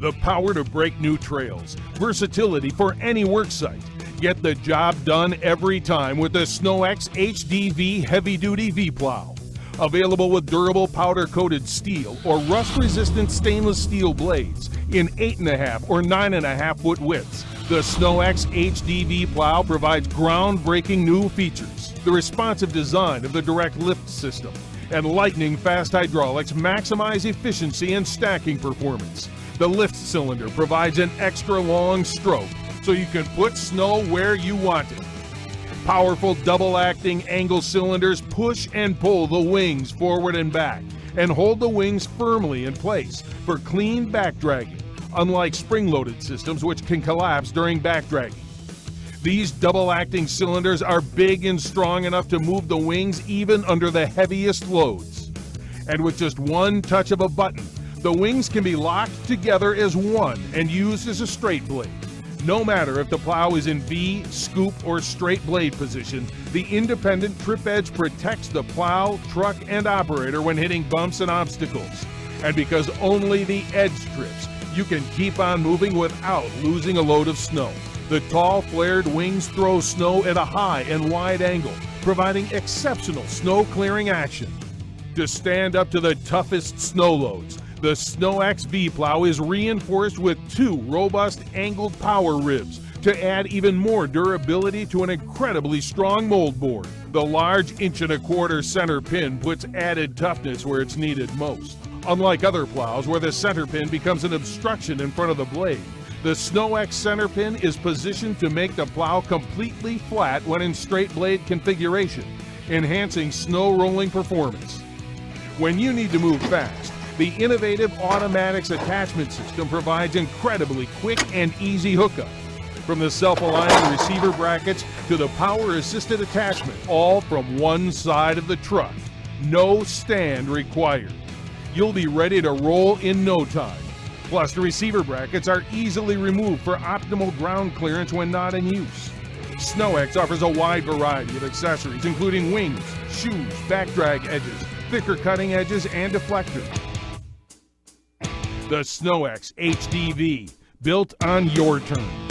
The power to break new trails, versatility for any work site. Get the job done every time with the SnowEx HDV Heavy Duty V Plow. Available with durable powder-coated steel or rust-resistant stainless steel blades in 8.5 or 9.5 foot widths. The SnowEx HDV Plow provides groundbreaking new features. The responsive design of the direct lift system and lightning-fast hydraulics maximize efficiency and stacking performance. The lift cylinder provides an extra long stroke so you can put snow where you want it. Powerful double-acting angle cylinders push and pull the wings forward and back and hold the wings firmly in place for clean backdragging, unlike spring-loaded systems which can collapse during backdragging. These double-acting cylinders are big and strong enough to move the wings even under the heaviest loads. And with just one touch of a button, the wings can be locked together as one and used as a straight blade. No matter if the plow is in V, scoop, or straight blade position, the independent trip edge protects the plow, truck, and operator when hitting bumps and obstacles. And because only the edge trips, you can keep on moving without losing a load of snow. The tall, flared wings throw snow at a high and wide angle, providing exceptional snow clearing action. To stand up to the toughest snow loads, the SnowEx V Plow is reinforced with 2 robust angled power ribs to add even more durability to an incredibly strong mold board. The large 1.25" center pin puts added toughness where it's needed most. Unlike other plows where the center pin becomes an obstruction in front of the blade, the SnowEx center pin is positioned to make the plow completely flat when in straight blade configuration, enhancing snow rolling performance. When you need to move fast, the innovative automatics attachment system provides incredibly quick and easy hookup. From the self-aligning receiver brackets to the power-assisted attachment, all from one side of the truck. No stand required. You'll be ready to roll in no time. Plus, the receiver brackets are easily removed for optimal ground clearance when not in use. SnowEx offers a wide variety of accessories, including wings, shoes, back drag edges, thicker cutting edges, and deflectors. The SnowEx HDV, built on your terms.